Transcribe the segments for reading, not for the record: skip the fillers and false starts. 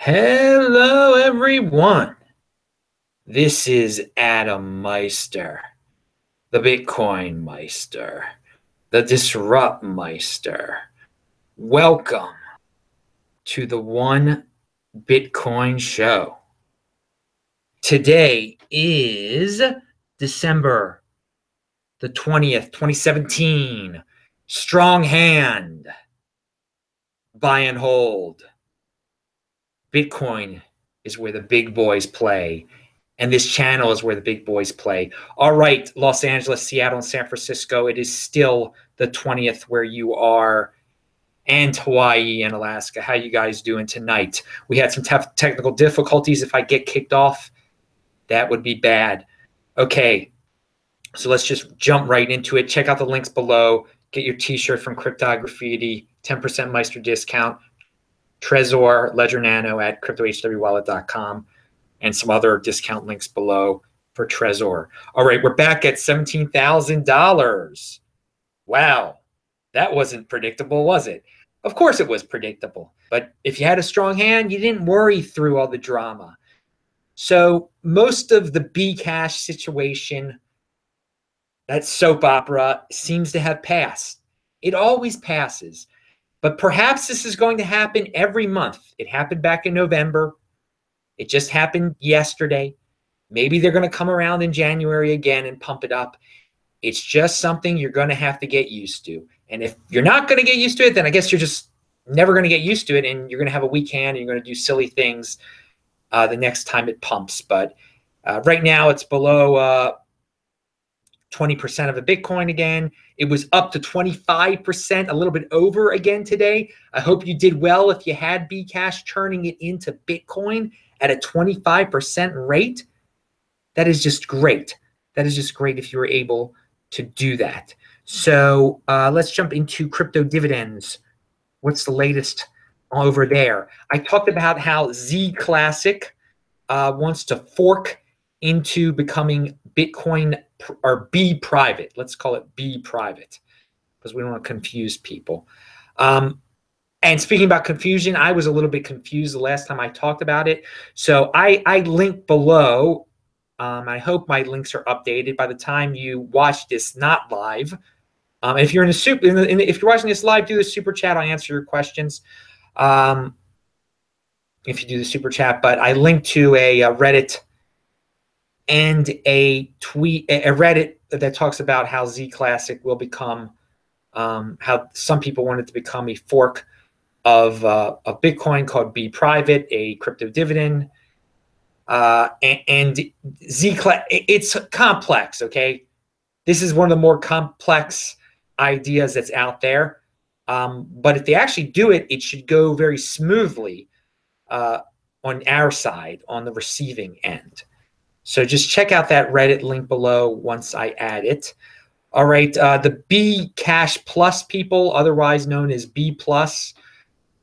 Hello, everyone. This is Adam Meister, the Bitcoin Meister, the Disrupt Meister. Welcome to the One Bitcoin Show. Today is December the 20th, 2017. Strong hand. Buy and hold. Bitcoin is where the big boys play, and this channel is where the big boys play. All right, Los Angeles, Seattle, and San Francisco, it is still the 20th where you are, and Hawaii and Alaska. How you guys doing tonight? We had some technical difficulties. If I get kicked off, that would be bad. Okay, so let's just jump right into it. Check out the links below. Get your t-shirt from Crypto-Graffiti, 10% Meister discount. Trezor, Ledger Nano at cryptohwallet.com, and some other discount links below for Trezor. All right, we're back at $17,000. Wow, that wasn't predictable, was it? Of course it was predictable. But if you had a strong hand, you didn't worry through all the drama. So most of the Bcash situation, that soap opera, seems to have passed. It always passes. But perhaps this is going to happen every month. It happened back in November. It just happened yesterday. Maybe they're going to come around in January again and pump it up. It's just something you're going to have to get used to. And if you're not going to get used to it, then I guess you're just never going to get used to it, and you're going to have a weak hand, and you're going to do silly things the next time it pumps. But right now it's below 20% of a Bitcoin again. It was up to 25%, a little bit over again today. I hope you did well if you had Bcash, turning it into Bitcoin at a 25% rate. That is just great. That is just great if you were able to do that. So let's jump into crypto dividends. What's the latest over there? I talked about how Zclassic wants to fork into becoming Bitcoin or Bprivate. Let's call it Bprivate because we don't want to confuse people. And speaking about confusion, I was a little bit confused the last time I talked about it. So I linked below. I hope my links are updated by the time you watch this, not live. If you're if you're watching this live, do the super chat. I'll answer your questions. If you do the super chat, but I linked to a Reddit and a tweet, a Reddit that talks about how Zclassic will become, how some people want it to become a fork of Bitcoin called Bprivate, a crypto dividend. And Zclassic, it's complex, okay? This is one of the more complex ideas that's out there. But if they actually do it, it should go very smoothly on our side, on the receiving end. So just check out that Reddit link below once I add it. All right, the Bcash Plus people, otherwise known as Bplus,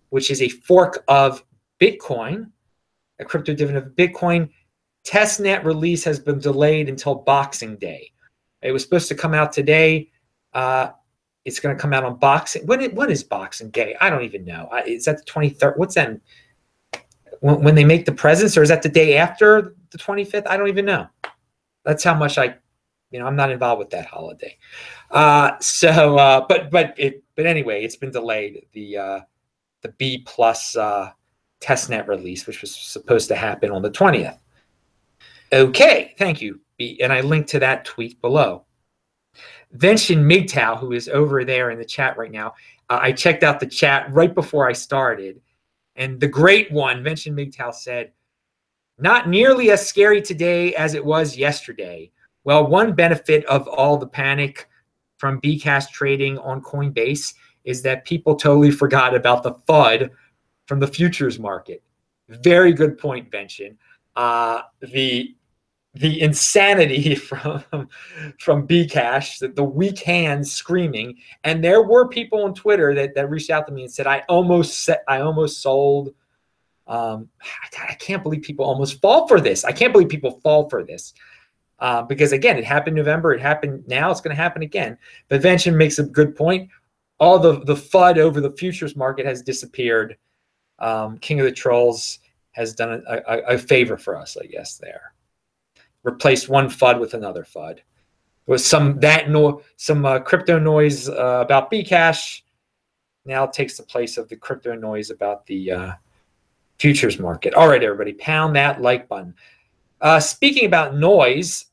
which is a fork of Bitcoin, a crypto dividend of Bitcoin, testnet release has been delayed until Boxing Day. It was supposed to come out today. It's going to come out on Boxing. When is Boxing Day? I don't even know. Is that the 23rd? What's that? When they make the presents, or is that the day after the 25th? I don't even know. That's how much I'm not involved with that holiday. But anyway, it's been delayed. The Bplus testnet release, which was supposed to happen on the 20th. Okay, thank you. And I linked to that tweet below. Venshin Migtao, who is over there in the chat right now, I checked out the chat right before I started. And the great one, Venshin Migtao, said, "Not nearly as scary today as it was yesterday. Well, one benefit of all the panic from Bcash trading on Coinbase is that people totally forgot about the FUD from the futures market." Very good point, Venshin. The insanity from Bcash, the weak hands screaming, and there were people on Twitter that reached out to me and said, I almost sold. I can't believe people almost fall for this. I can't believe people fall for this because again, it happened in November. It happened now. It's going to happen again. But Venshin makes a good point. All the FUD over the futures market has disappeared. King of the Trolls has done a favor for us, I guess. There, replaced one FUD with another FUD. Was some crypto noise about Bcash now takes the place of the crypto noise about the futures market. All right, everybody, pound that like button. Speaking about noise,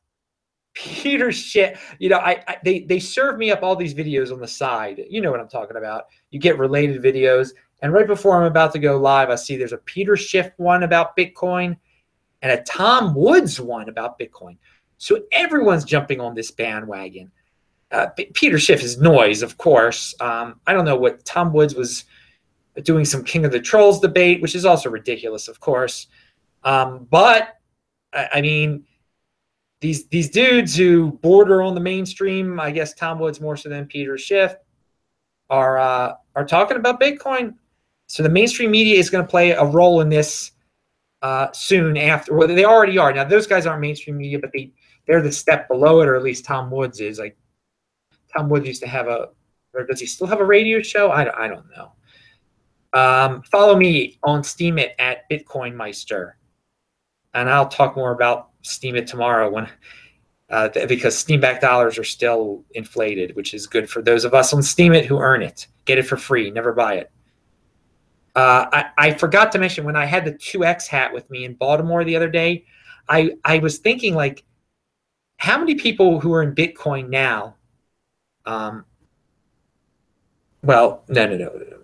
Peter Schiff, they serve me up all these videos on the side. You know what I'm talking about. You get related videos, and right before I'm about to go live, I see there's a Peter Schiff one about Bitcoin and a Tom Woods one about Bitcoin. So everyone's jumping on this bandwagon. Peter Schiff is noise, of course. I don't know what Tom Woods was doing, some King of the Trolls debate, which is also ridiculous, of course. But I mean, these dudes who border on the mainstream, I guess Tom Woods more so than Peter Schiff, are talking about Bitcoin. So the mainstream media is going to play a role in this soon after. Well, they already are. Now, those guys aren't mainstream media, but they're the step below it, or at least Tom Woods is. Like, Tom Woods used to have or does he still have a radio show? I don't know. Follow me on Steemit at Bitcoin Meister, and I'll talk more about Steemit tomorrow because Steam-backed dollars are still inflated, which is good for those of us on Steemit who earn it. Get it for free, never buy it. I forgot to mention, when I had the 2X hat with me in Baltimore the other day, I was thinking, like, how many people who are in Bitcoin now? Well, no.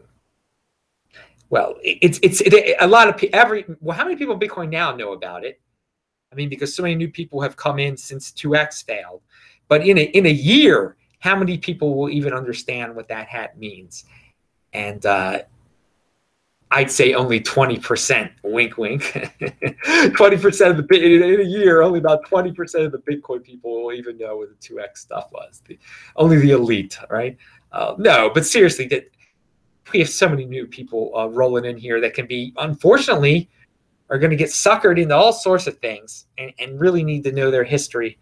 Well, it's a lot of how many people in Bitcoin now know about it? I mean, because so many new people have come in since 2X failed. But in a year, how many people will even understand what that hat means? And I'd say only 20%. Wink, wink. 20% of in a year, only about 20% of the Bitcoin people will even know what the 2X stuff was. Only the elite, right? No, but seriously, we have so many new people rolling in here that can be, unfortunately, are going to get suckered into all sorts of things and really need to know their history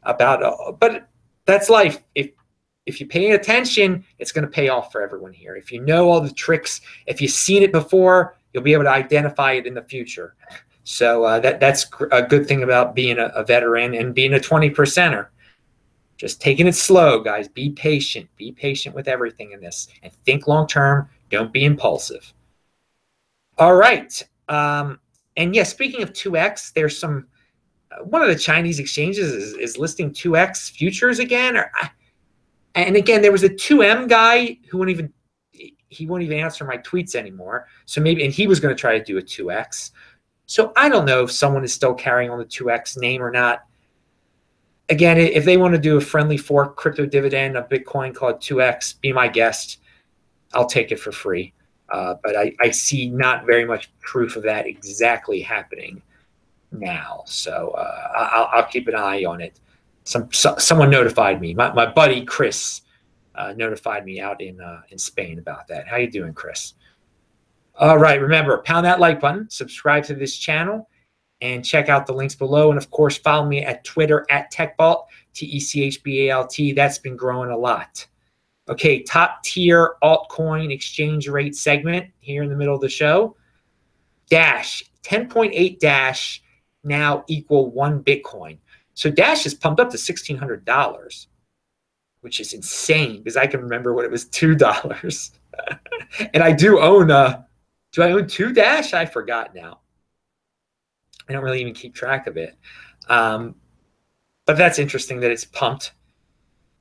about it. But that's life. If you pay attention, it's going to pay off for everyone here. If you know all the tricks, if you've seen it before, you'll be able to identify it in the future. So that's a good thing about being a veteran and being a 20%er. Just taking it slow, guys. Be patient. Be patient with everything in this. And think long-term. Don't be impulsive. All right. And yeah, speaking of 2X, there's some one of the Chinese exchanges is listing 2X futures again. And again, there was a 2M guy who won't even answer my tweets anymore. So maybe, and he was going to try to do a 2X. So I don't know if someone is still carrying on the 2X name or not. Again, if they want to do a friendly fork crypto-dividend of Bitcoin called 2X, be my guest. I'll take it for free. But I see not very much proof of that exactly happening now. So I'll keep an eye on it. Someone notified me. My buddy Chris notified me out in Spain about that. How you doing, Chris? All right. Remember, pound that like button, subscribe to this channel, and check out the links below. And, of course, follow me at Twitter at TechBalt, TechBalt. That's been growing a lot. Okay, top tier altcoin exchange rate segment here in the middle of the show. Dash, 10.8 Dash now equal 1 Bitcoin. So Dash is pumped up to $1,600, which is insane because I can remember when it was $2. And I do own, do I own 2 Dash? I forgot now. I don't really even keep track of it. But that's interesting that it's pumped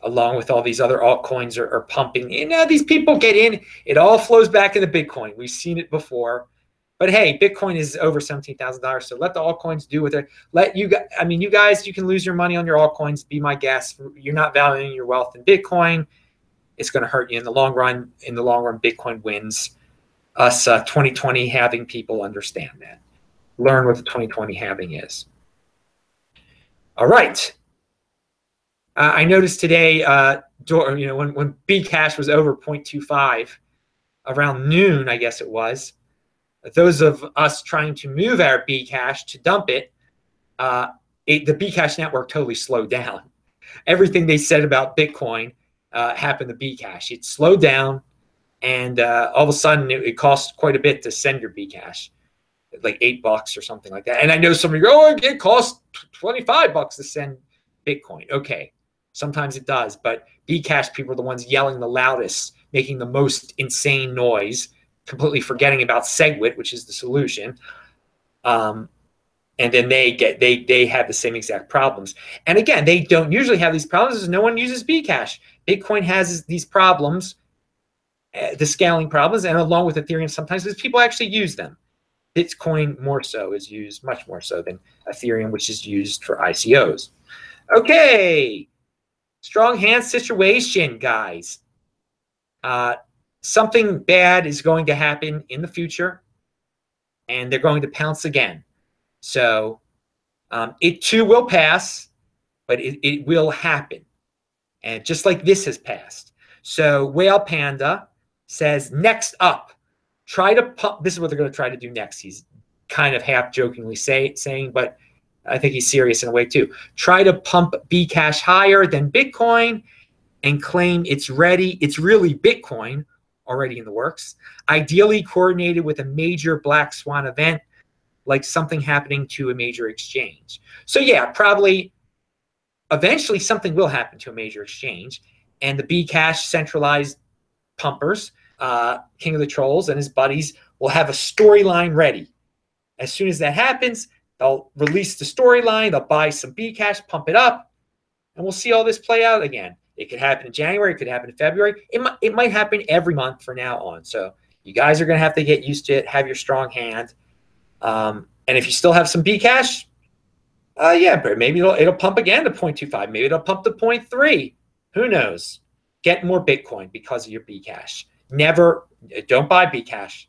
along with all these other altcoins are pumping. And now these people get in. It all flows back into Bitcoin. We've seen it before. But hey, Bitcoin is over $17,000. So let the altcoins do what they're. You guys, you can lose your money on your altcoins. Be my guest. You're not valuing your wealth in Bitcoin. It's going to hurt you in the long run. In the long run, Bitcoin wins. Us 2020 halving people understand that. Learn what the 2020 halving is. All right. I noticed today, when Bcash was over 0.25, around noon, I guess it was, those of us trying to move our Bcash to dump it, the Bcash network totally slowed down. Everything they said about Bitcoin happened to Bcash. It slowed down, and all of a sudden, it cost quite a bit to send your Bcash. like $8 or something like that. And I know somebody go, oh, it costs $25 to send Bitcoin. Okay, sometimes it does, but Bcash people are the ones yelling the loudest, making the most insane noise, completely forgetting about SegWit, which is the solution. And then they have the same exact problems. And again, they don't usually have these problems because no one uses Bcash. Bitcoin has these problems, the scaling problems, and along with Ethereum sometimes because people actually use them. Bitcoin more so is used much more so than Ethereum, which is used for ICOs. Okay, strong hand situation, guys. Something bad is going to happen in the future, and they're going to pounce again. So it too will pass, but it will happen. And just like this has passed. So Whale Panda says, next up, try to pump. This is what they're going to try to do next. He's kind of half jokingly saying, but I think he's serious in a way too. Try to pump Bcash higher than Bitcoin and claim it's ready. It's really Bitcoin already in the works. Ideally coordinated with a major black swan event, like something happening to a major exchange. So yeah, probably eventually something will happen to a major exchange, and the Bcash centralized pumpers, King of the Trolls and his buddies, will have a storyline ready. As soon as that happens, they'll release the storyline, they'll buy some Bcash, pump it up, and we'll see all this play out again. It could happen in January, it could happen in February. It might happen every month from now on. So you guys are going to have to get used to it, have your strong hand. And if you still have some Bcash, yeah, but maybe it'll pump again to 0.25. Maybe it'll pump to 0.3. Who knows? Get more Bitcoin because of your Bcash. Don't buy Bcash.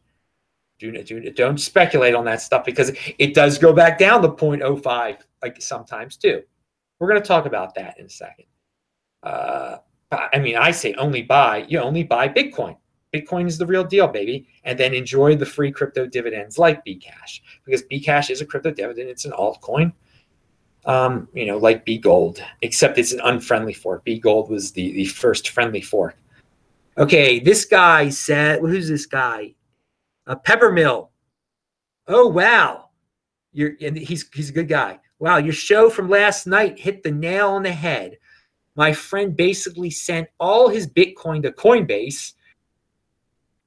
Don't speculate on that stuff because it does go back down to 0.05 like sometimes too. We're going to talk about that in a second. I mean, I say only buy Bitcoin. Bitcoin is the real deal, baby. And then enjoy the free crypto dividends like Bcash, because Bcash is a crypto dividend. It's an altcoin, like Bgold, except it's an unfriendly fork. Bgold was the first friendly fork. Okay, this guy said, who's this guy? Peppermill. Oh, wow. He's a good guy. Wow, your show from last night hit the nail on the head. My friend basically sent all his Bitcoin to Coinbase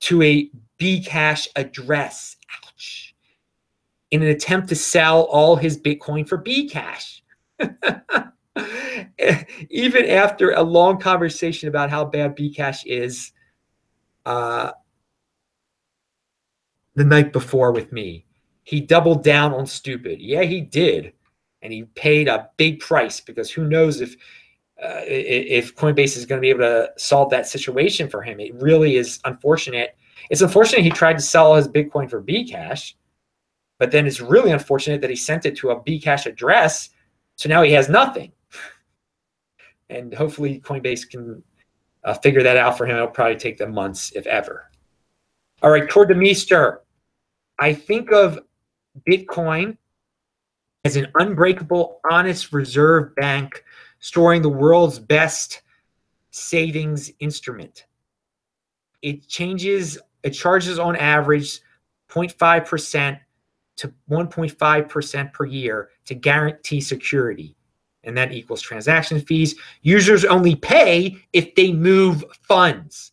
to a Bcash address. Ouch. In an attempt to sell all his Bitcoin for Bcash. Even after a long conversation about how bad Bcash is the night before with me, he doubled down on stupid. Yeah, he did. And he paid a big price because who knows if Coinbase is going to be able to solve that situation for him. It really is unfortunate. It's unfortunate he tried to sell his Bitcoin for Bcash, but then it's really unfortunate that he sent it to a Bcash address, so now he has nothing. And hopefully Coinbase can figure that out for him. It'll probably take them months, if ever. All right, toward the Meester. I think of Bitcoin as an unbreakable, honest reserve bank storing the world's best savings instrument. It charges on average 0.5% to 1.5% per year to guarantee security. And that equals transaction fees. Users only pay if they move funds,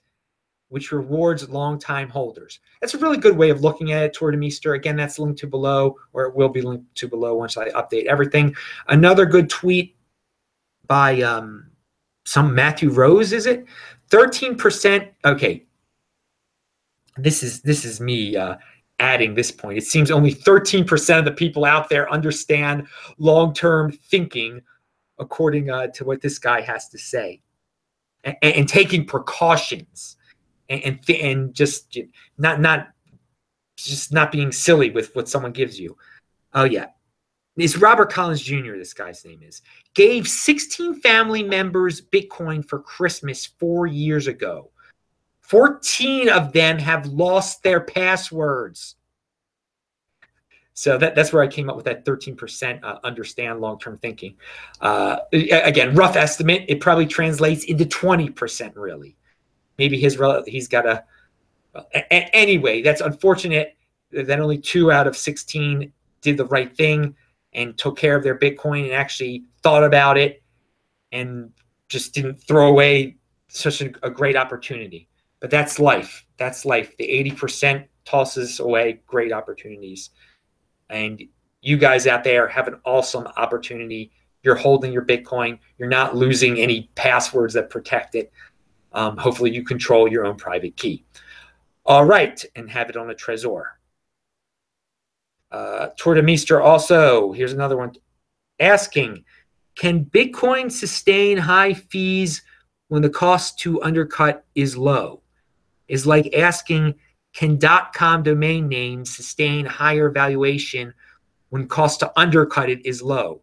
which rewards long-time holders. That's a really good way of looking at it, toward the Meester. Again, that's linked to below, or it will be linked to below once I update everything. Another good tweet by some Matthew Rose, is it? 13%. Okay. This is me adding this point. It seems only 13% of the people out there understand long-term thinking, according to what this guy has to say, and taking precautions, and just not being silly with what someone gives you. Oh yeah, it's Robert Collins Jr. This guy's name is. Gave 16 family members Bitcoin for Christmas 4 years ago. 14 of them have lost their passwords. So that's where I came up with that 13% understand long-term thinking. Again, rough estimate. It probably translates into 20% really. Maybe he's got a... Anyway, that's unfortunate. that only 2 out of 16 did the right thing and took care of their Bitcoin and actually thought about it and just didn't throw away such a great opportunity. But that's life. That's life. The 80% tosses away great opportunities. And you guys out there have an awesome opportunity. You're holding your Bitcoin. You're not losing any passwords that protect it. Hopefully you control your own private key. All right, and have it on a Trezor. Tour de Meester also, here's another one, asking, can Bitcoin sustain high fees when the cost to undercut is low? Is like asking, can .com domain names sustain higher valuation when cost to undercut it is low?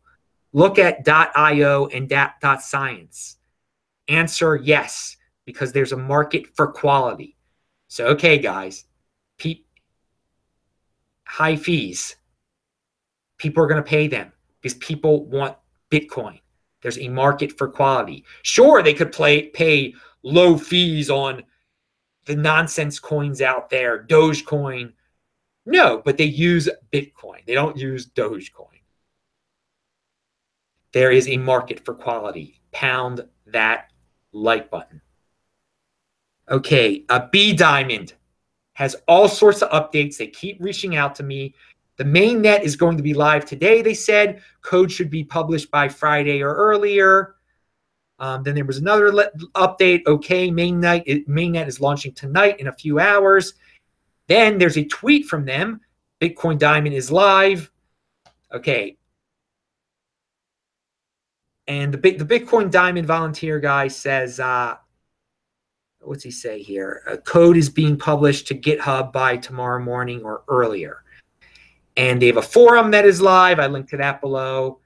Look at .io and .science. Answer, yes, because there's a market for quality. So, okay, guys, high fees. People are going to pay them because people want Bitcoin. There's a market for quality. Sure, they could pay low fees on the nonsense coins out there, Dogecoin. No, but they use Bitcoin. They don't use Dogecoin. There is a market for quality. Pound that like button. Okay, Bdiamond has all sorts of updates. They keep reaching out to me. The main net is going to be live today, they said. Code should be published by Friday or earlier. Then there was another update. Okay, mainnet is launching tonight in a few hours. Then there's a tweet from them. Bitcoin Diamond is live. Okay. And the Bitcoin Diamond volunteer guy says, what's he say here? Code is being published to GitHub by tomorrow morning or earlier. And they have a forum that is live. I linked to that below.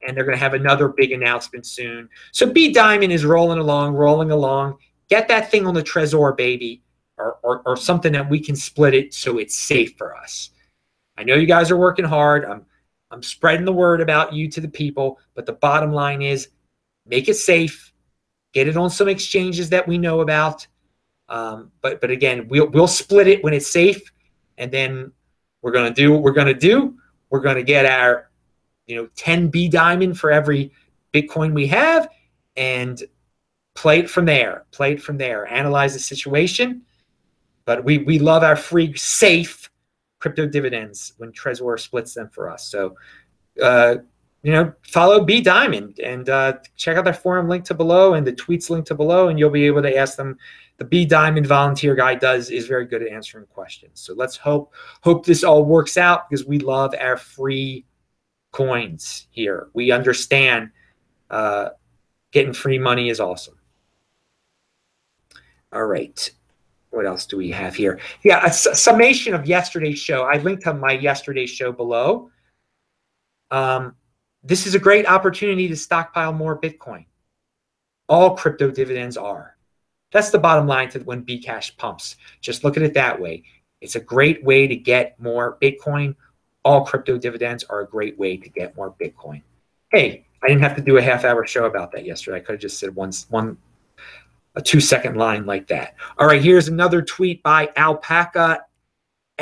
And they're going to have another big announcement soon. So Bdiamond is rolling along. Get that thing on the Trezor, baby, or something that we can split it so it's safe for us. I know you guys are working hard. I'm spreading the word about you to the people, but the bottom line is make it safe. Get it on some exchanges that we know about. But again, we'll split it when it's safe, and then we're going to do what we're going to do. We're going to get our 10 Bdiamond for every Bitcoin we have and play it from there. Analyze the situation. But we love our free, safe crypto dividends when Trezor splits them for us. So, follow Bdiamond and check out their forum link to below and the tweets linked to below, and you'll be able to ask them. The Bdiamond volunteer guy is very good at answering questions. So let's hope this all works out because we love our free coins here. We understand getting free money is awesome. All right. What else do we have here? Yeah, a summation of yesterday's show. I linked to my yesterday's show below. This is a great opportunity to stockpile more Bitcoin. All crypto dividends are. That's the bottom line to when Bcash pumps. Just look at it that way. It's a great way to get more Bitcoin. All crypto dividends are a great way to get more Bitcoin. Hey, I didn't have to do a half-hour show about that yesterday. I could have just said a 2-second line like that. All right, here's another tweet by Alpaca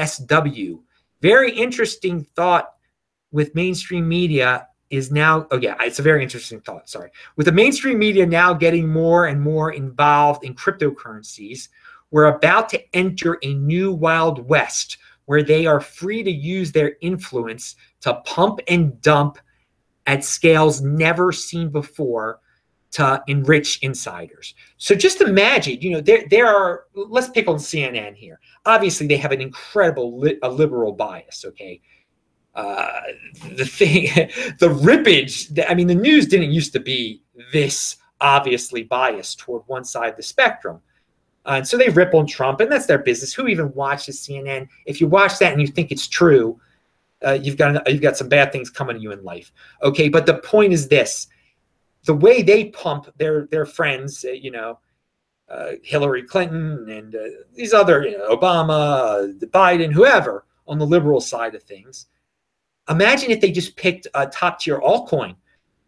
SW. Very interesting thought with mainstream media is now, it's a very interesting thought, sorry. With the mainstream media now getting more and more involved in cryptocurrencies, we're about to enter a new Wild West where they are free to use their influence to pump and dump at scales never seen before to enrich insiders. So just imagine, there are, let's pick on CNN here. Obviously, they have an incredible liberal bias, okay? The rippage, the news didn't used to be this obviously biased toward one side of the spectrum. And so they rip on Trump, and that's their business. Who even watches CNN? If you watch that and you think it's true, you've got some bad things coming to you in life. Okay, but the point is this. The way they pump their friends, Hillary Clinton and these other, Obama, Biden, whoever on the liberal side of things. Imagine if they just picked a top-tier altcoin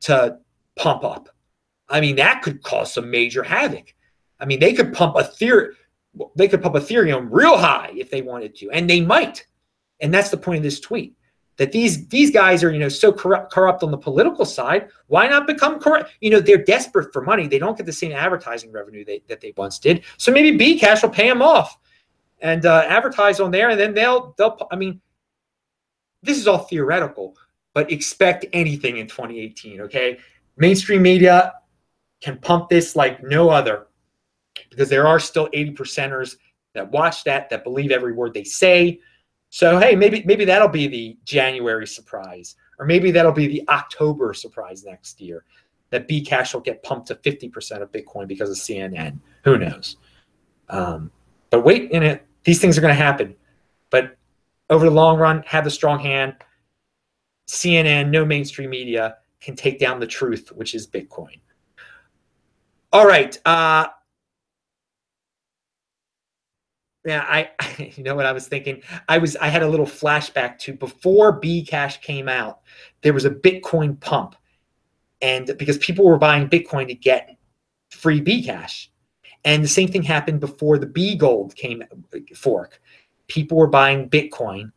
to pump up. That could cause some major havoc. They could pump Ethereum real high if they wanted to, and they might. And that's the point of this tweet, that these guys are, so corrupt on the political side. Why not become corrupt? They're desperate for money. They don't get the same advertising revenue that they once did. So maybe Bcash will pay them off and advertise on there, and then they'll. I mean, this is all theoretical, but expect anything in 2018. Okay, mainstream media can pump this like no other, because there are still 80%ers that watch that believe every word they say. So hey, maybe that'll be the January surprise, or maybe that'll be the October surprise next year, that Bcash will get pumped to 50% of Bitcoin because of CNN. Who knows? But wait, these things are going to happen. But over the long run, have a strong hand. CNN, no mainstream media can take down the truth, which is Bitcoin. All right. Yeah, you know what I was thinking? I had a little flashback to before Bcash came out. There was a Bitcoin pump, and because people were buying Bitcoin to get free Bcash, and the same thing happened before the B Gold fork. People were buying Bitcoin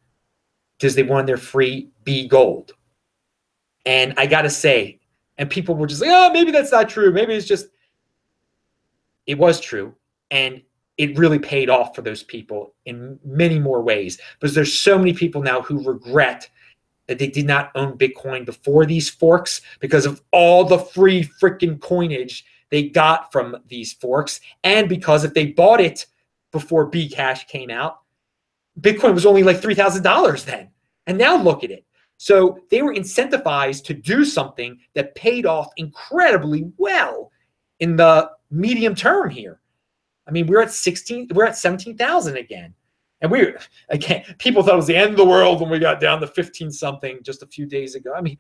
because they wanted their free B Gold, and I gotta say, and people were just like, "Oh, maybe that's not true. Maybe it's just." It was true, and it really paid off for those people in many more ways, because there's so many people now who regret that they did not own Bitcoin before these forks, because of all the free freaking coinage they got from these forks, and because if they bought it before Bcash came out, Bitcoin was only like $3,000 then, and now look at it. So they were incentivized to do something that paid off incredibly well in the medium term here. I mean, we're at 17,000 again. And people thought it was the end of the world when we got down to 15 something just a few days ago. I mean,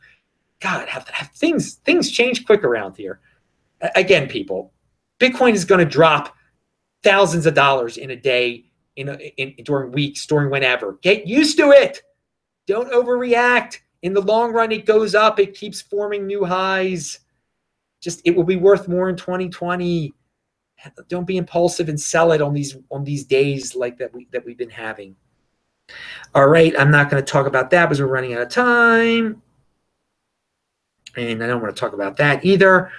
God, have things change quick around here. Again, people, Bitcoin is going to drop thousands of dollars in a day, during weeks, during whenever. Get used to it. Don't overreact. In the long run, it goes up. It keeps forming new highs. It will be worth more in 2020. Don't be impulsive and sell it on these days like that we've been having. All right, I'm not going to talk about that because we're running out of time, and I don't want to talk about that either.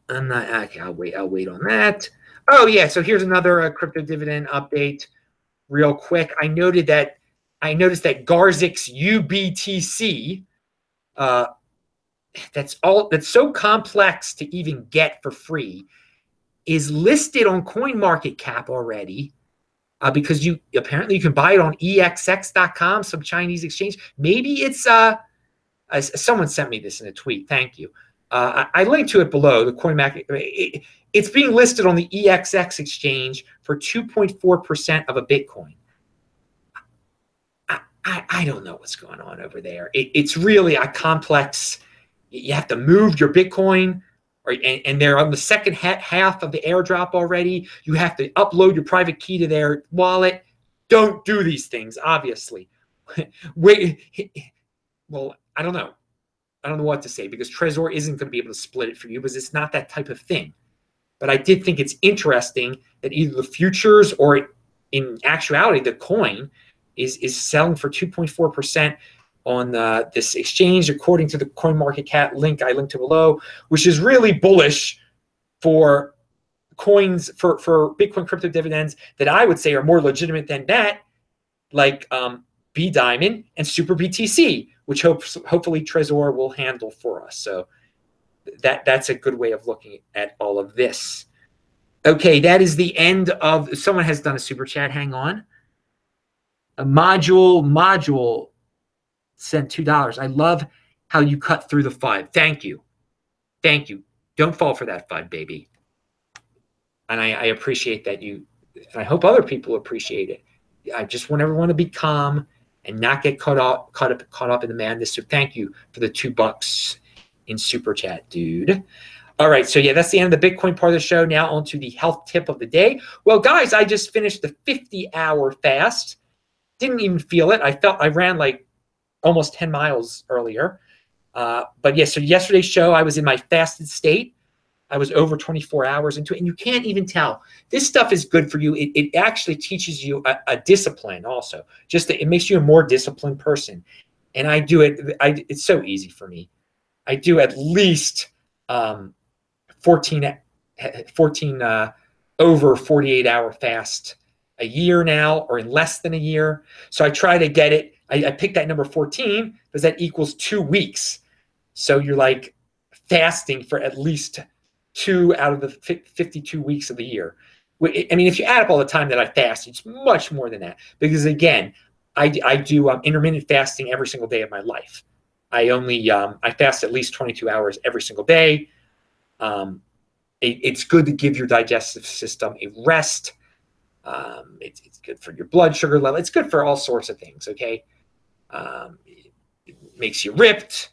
I'll wait on that. Oh yeah, so here's another crypto dividend update, real quick. I noticed that Garzik's UBTC, that's so complex to even get for free, is listed on CoinMarketCap already, because apparently you can buy it on exx.com, some Chinese exchange. Maybe it's someone sent me this in a tweet. Thank you. I linked to it below, the CoinMarket. It's being listed on the EXX exchange for 2.4% of a Bitcoin. I don't know what's going on over there. It's really a complex. You have to move your Bitcoin, and they're on the second half of the airdrop already. You have to upload your private key to their wallet. Don't do these things, obviously. Wait, well, I don't know. I don't know what to say, because Trezor isn't going to be able to split it for you, because it's not that type of thing. But I did think it's interesting that either the futures or in actuality the coin is selling for 2.4% on this exchange, according to the CoinMarketCap link I linked to below, which is really bullish for coins, for Bitcoin crypto dividends that I would say are more legitimate than that, like Bdiamond and Super BTC, which hopefully Trezor will handle for us. So that's a good way of looking at all of this. Okay, that is the end of. Someone has done a super chat. Hang on. A module sent $2. I love how you cut through the FUD. Thank you. Don't fall for that FUD, baby. And I appreciate that you. And I hope other people appreciate it. I just want everyone to be calm and not get caught up in the madness. So thank you for the $2 in super chat, dude. All right, so yeah, that's the end of the Bitcoin part of the show. Now on to the health tip of the day. Well, guys, I just finished the 50-hour fast. Didn't even feel it. I ran like almost 10 miles earlier. But yeah, so yesterday's show, I was in my fasted state. I was over 24 hours into it, and you can't even tell. This stuff is good for you. It actually teaches you a discipline also. Just that it makes you a more disciplined person. And I do it. It's so easy for me. I do at least 14 over 48-hour fast a year now, or in less than a year. So I try to get it. I picked that number 14 because that equals 2 weeks. So you're like fasting for at least 2 out of the 52 weeks of the year. I mean, if you add up all the time that I fast, it's much more than that. Because again, I do intermittent fasting every single day of my life. I fast at least 22 hours every single day. It's good to give your digestive system a rest. It's good for your blood sugar level. It's good for all sorts of things. Okay, it makes you ripped.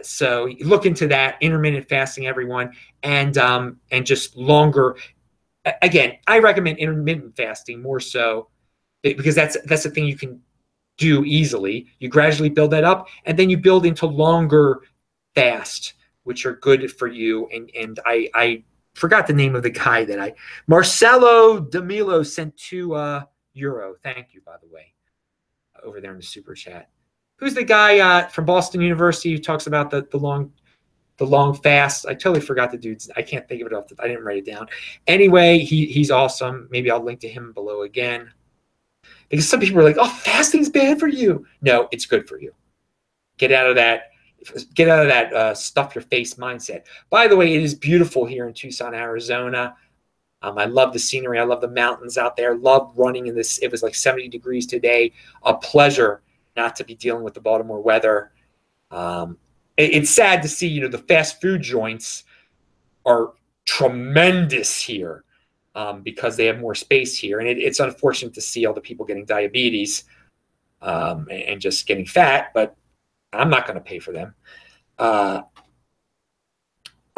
So look into that intermittent fasting, everyone, and just longer. Again, I recommend intermittent fasting more so because that's the thing you can do easily. You gradually build that up, and then you build into longer fast, which are good for you. And I forgot the name of the guy that Marcelo D'Amilo sent €2. Thank you, by the way, over there in the super chat. Who's the guy from Boston University who talks about the long fast? I totally forgot the dude's. I can't think of it I didn't write it down. Anyway, he's awesome. Maybe I'll link to him below again. Because some people are like, oh, fasting's bad for you. No, it's good for you. Get out of that stuff your face mindset. By the way, it is beautiful here in Tucson, Arizona. I love the scenery. I love the mountains out there. Love running in this. It was like 70 degrees today. A pleasure not to be dealing with the Baltimore weather. It's sad to see, the fast food joints are tremendous here because they have more space here. And it's unfortunate to see all the people getting diabetes and just getting fat, but I'm not going to pay for them. All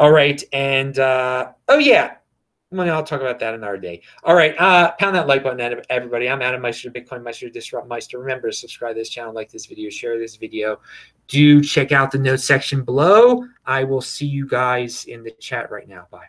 right. And, oh, yeah. Well, I'll talk about that another day. All right. Pound that like button, everybody. I'm Adam Meister, Bitcoin Meister, Disrupt Meister. Remember to subscribe to this channel, like this video, share this video. Do check out the notes section below. I will see you guys in the chat right now. Bye.